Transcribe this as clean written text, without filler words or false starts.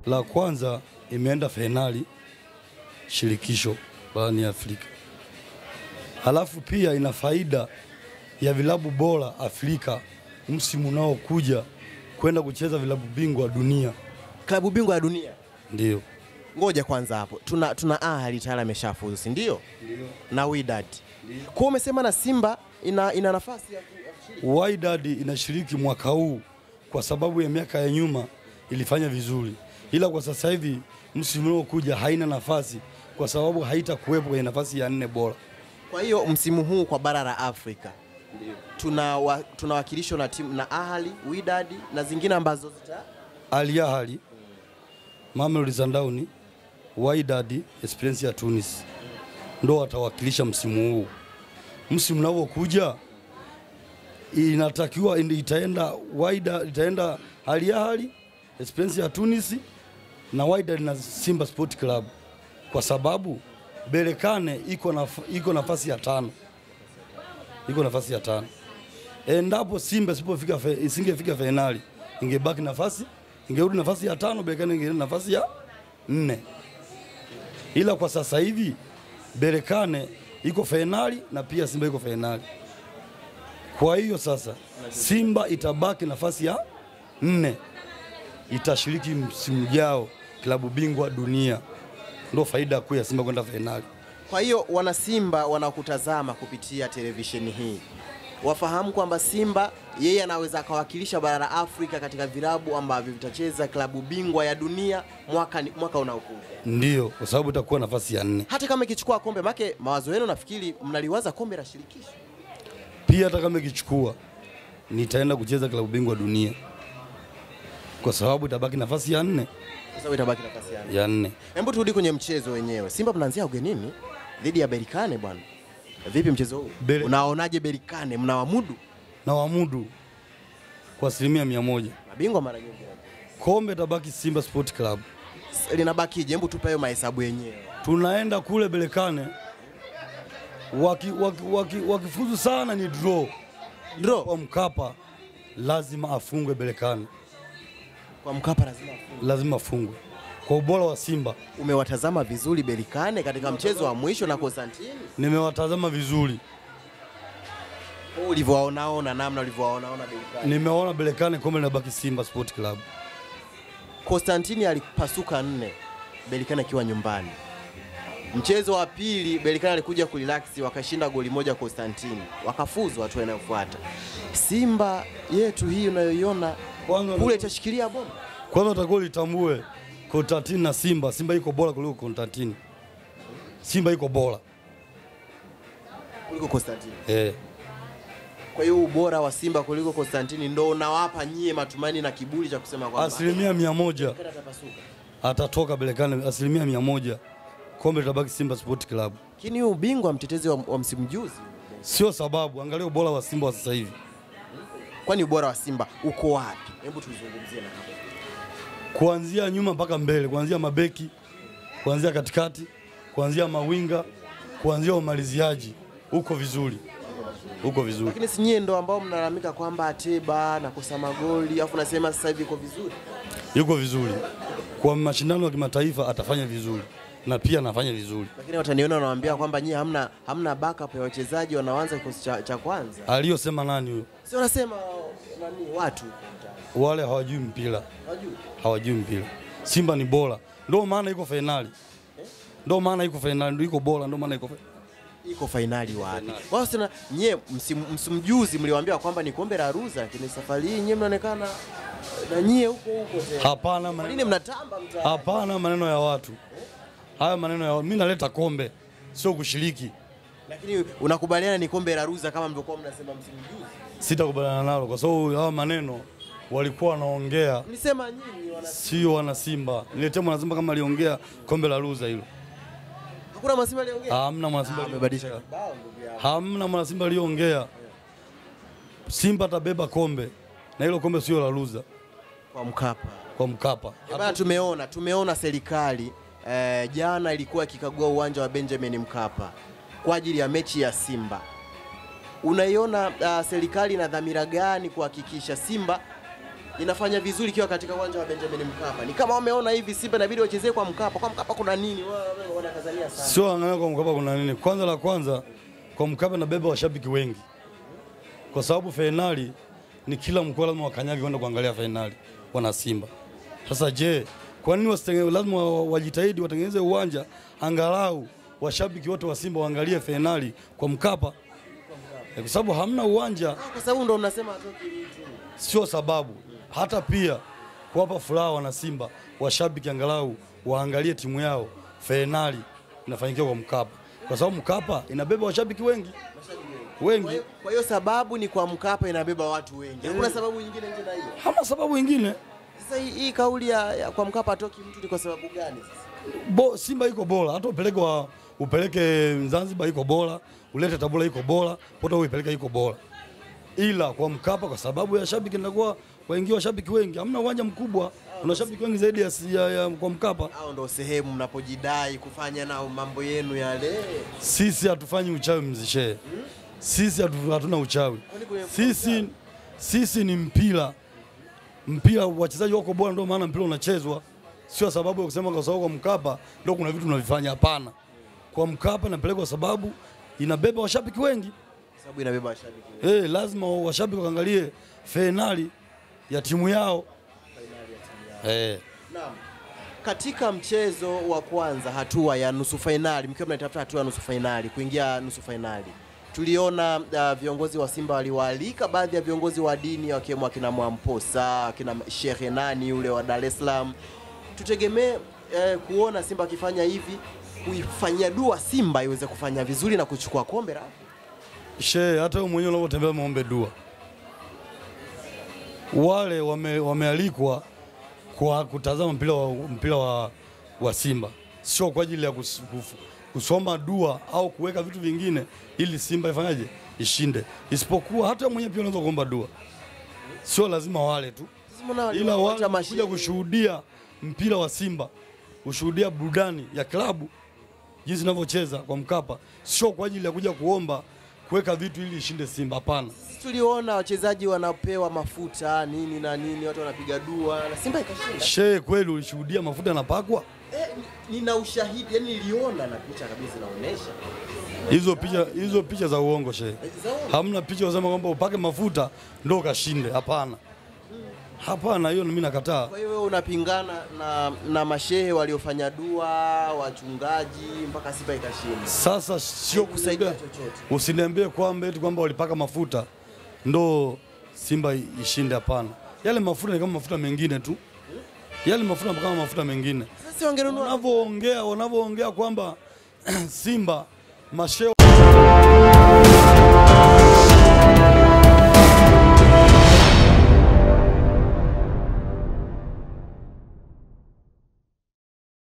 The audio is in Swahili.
La kwanza imeenda fainali shirikisho barani Afrika. Halafu pia ina faida ya vilabu bora Afrika msimu nao kuja kwenda kucheza vilabu bingwa dunia. Klabu bingwa ya dunia? Ndio. Ngoja kwanza hapo. Tuna Ahali tayari ameshafuzu, si ndio? Ndio. Na Wydad. Kwa umesema na Simba ina nafasi ya kushiriki. Wydad inashiriki mwaka huu kwa sababu ya miaka ya nyuma ilifanya vizuri. Ila kwa sasa hivi msimu unaokuja haina nafasi kwa sababu haitakuwepo kwenye nafasi ya 4 bora. Kwa hiyo msimu huu kwa bara la Afrika tunawakilishwa na timu na Ahali, Wydad na zingine ambazo Al Ahly, Mamelodi Sundowns, Wydad, Esperance ya Tunis ndio watawakilisha msimu huu. Msimu unaokuja inatakiwa itaenda Wydad, itaenda Al Ahly, Esperance ya Tunis na Wydad na Simba Sport Club, kwa sababu Berkane iko nafasi ya 5. Iko nafasi ya 5. Endapo Simba isingefika finali, ingebaki nafasi, ingerudi nafasi ya 5, Berkane ingerudi nafasi ya 4. Ila kwa sasa hivi Berkane iko finali na pia Simba iko finali. Kwa hiyo sasa Simba itabaki nafasi ya 4. Itashiriki msimu ujao klabu bingwa dunia. Ndio faida kuu ya Simba kwenda finali. Kwa hiyo wana Simba wanakutazama kupitia televisheni hii, wafahamu kwamba Simba yeye anaweza akawakilisha bara la Afrika katika vilabu ambavyo vitacheza klabu bingwa ya dunia mwaka unaokuja. Ndio, kwa sababu itakuwa nafasi ya 4. Hata kama ikichukua kombe, make mawazo yenu nafikiri mnaliwaza kombe la shirikisho. Pia hata kama ikichukua nitaenda kucheza klabu bingwa dunia. Kwa sababu itabaki nafasi ya 4. Kwa sababu itabaki nafasi ya 4. Hebu turudi kwenye mchezo wenyewe. Simba mnaanzia ugenini dhidi ya Berkane bwana. Vipi mchezo huu? Unaonaje Berkane, mnawamudu? Na wamudu kwa 100%. Mabingwa mara nyingi. Kombe tabaki Simba Sport Club. Linabakije? Hebu tupe hiyo mahesabu yenyewe. Tunaenda kule Berkane. Wakifuzu sana ni draw. Draw kwa Mkapa lazima afungwe Berkane. Kwa Mkapa lazima afungwe. Kwa ubora wa Simba. Umewatazama vizuri Berkane katika mchezo wa mwisho na Constantine? Nimewatazama vizuri. Ulivyowaona namna ulivyowaona Berkane? Nimeona Berkane kombe linabaki Simba Sport Club. Constantine alipasuka 4, Berkane akiwa nyumbani. Mchezo wa pili Berkane alikuja kurelax, wakashinda goli 1 Constantine, wakafuzu hatua inayofuata. Simba yetu hii unayoiona kule itashikilia bomba. Kwanza utakuwa litambue Constantine na Simba. Simba iko bora kuliko Constantine. Simba iko bora kuliko Constantine. Kwa hiyo ubora wa Simba kuliko Constantine ndio unawapa nyie matumaini na kiburi cha kusema kwamba 100% atatoka Berkane 100%. Kombe litabaki Simba Sport Club. Lakini ubingwa mtetezi wa msimu juzi sio sababu. Angalia ubora wa Simba wa sasa hivi. Kwani ubora wa Simba uko wapi? Hebu tuzungumzie na hapo. Kuanzia nyuma mpaka mbele, kuanzia mabeki, kuanzia katikati, kuanzia mawinga, kuanzia umaliziaji, uko vizuri. Uko vizuri. Lakini si nyie ndo ambao mnalalamika kwamba Ateba na kosa magoli, afu nasema sasa hivi uko vizuri. Yuko vizuri. Kwa mashindano ya kimataifa atafanya vizuri na pia anafanya vizuri. Lakini wataniona wanawaambia kwamba nyie hamna backup ya wachezaji wanaanza kikosi cha kwanza. Aliyosema nani huyo? Sio nasema watu wale hawajui mpira. Hawajui mpira. Simba ni bora. Ndio maana iko finali. Ndio maana iko finali, ndio iko bora, ndio maana iko finali wapi? Wao sana nyie msimu juzi mliwaambia kwamba ni kombe la Ruza, lakini safari hii nyie mnaonekana na nyie huko tena. Hapana, nini mnatamba mtaani? Hapana, maneno ya watu. Haya maneno ya mimi naleta kombe, sio kushiriki. Lakini unakubaliana ni kombe la Ruza kama mlivyokuwa mnasema msimu juzi? Sitakubaliana nalo kwa sababu haya maneno walikuwa wanaongea. Mlisema nyinyi sio wana Simba. Niletee mwana Simba kama aliongea kombe la Ruza hilo. Hakuna mwana Simba aliongea? Hamna mwana Simba. Amebadilisha kibao ndugu yangu. Hamna mwana Simba aliongea. Simba tabeba kombe na hilo kombe sio la Ruza. Kwa Mkapa. Kwa Mkapa. Bana tumeona serikali jana ilikuwa ikikagua uwanja wa Benjamin Mkapa kwa ajili ya mechi ya Simba. Unaiona serikali ina dhamira gani kuhakikisha Simba inafanya vizuri ikiwa katika uwanja wa Benjamin Mkapa. Ni kama wameona hivi Simba inabidi wachezee kwa Mkapa. Kwa Mkapa kuna nini? Wanakazania sana. Sio angalia kwa Mkapa kuna nini. Kwanza kwa Mkapa inabeba washabiki wengi. Kwa sababu fainali ni kila mkoa lazima wakanyage kwenda kuangalia fainali wana Simba. Sasa je, kwa nini lazima wajitahidi watengeneze uwanja angalau washabiki wote wa Simba waangalie fainali kwa Mkapa? Kwa sababu hamna uwanja. Kwa sababu ndo unasema atoki mtu. Sio sababu. Hata pia kuwapa furaha wana Simba washabiki angalau waangalie timu yao fainali inafanyikia kwa Mkapa. Kwa sababu Mkapa inabeba washabiki wengi. Kwa hiyo sababu ni kwa Mkapa inabeba watu wengi. Hakuna sababu nyingine nje na hiyo. Hamna sababu nyingine. Sasa hii kauli ya kwa Mkapa atoki mtu ni kwa sababu gani sasa? Simba iko bora. Hata upeleke Zanzibar iko bora, ulete Tabora iko bora, pote uipeleke iko bora. Ila kwa Mkapa kwa sababu ya shabiki inakuwa waingia washabiki wengi. Hamna uwanja mkubwa. Kuna shabiki wengi zaidi ya kwa Mkapa. Hao ndio sehemu mnapojidai kufanya nao mambo yenu yale. Sisi hatufanyi uchawi mzishe. Sisi hatuna uchawi. Sisi ni mpira. Mpira wachezaji wako bora ndio maana mpira unachezwa. Sio sababu ya kusema kwa sababu kwa Mkapa ndio kuna vitu tunavifanya, hapana. Kwa Mkapa napeleka kwa sababu inabeba washabiki wengi. Sababu inabeba washabiki wengi. Lazima washabiki waangalie fainali ya timu yao. Naam. Katika mchezo wa kwanza hatua ya nusu fainali, mkiwa mnatafuta hatua ya nusu fainali, kuingia nusu fainali, tuliona viongozi wa Simba waliwaalika baadhi ya viongozi wa dini wakiwemo akina Mwamposa, akina Sheikh Nani yule wa Dar es Salaam. Tutegemee kuona Simba akifanya hivi, kuifanyia dua Simba iweze kufanya vizuri na kuchukua kombe la. Hata wewe mwenyewe unapotembea muombe dua. Wale wamealikwa kwa kutazama mpira wa Simba, sio kwa ajili ya kusoma dua au kuweka vitu vingine ili Simba ifanyaje ishinde. Isipokuwa hata mwenyewe pia unaweza kuomba dua, sio lazima wale tu, ila wale kuja kushuhudia mpira wa Simba, kushuhudia burudani ya klabu jinsi inavyocheza kwa Mkapa, sio kwa ajili ya kuja kuomba kuweka vitu ili ishinde Simba, hapana. Tuliona wachezaji wanapewa mafuta nini na nini, watu wanapiga dua na Simba ikashinda. Kweli ulishuhudia mafuta yanapakwa? Nina ushahidi, yani niliona na picha kabisa inaonyesha. Hizo picha za uongo Hamna picha wasema kwamba upake mafuta ndio ukashinde, hapana. Hapana, hiyo mimi nakataa. Kwa hiyo wewe unapingana na mashehe waliofanya dua, wachungaji mpaka Simba ikashinda. Sasa sio kusaidia chochote. Usiniambie kwamba walipaka mafuta ndo Simba ishinde, hapana. Yale mafuta ni kama mafuta mengine tu. Yale mafuta kama mafuta mengine. Sasa wangenunua. Wanavyoongea kwamba Simba mashehe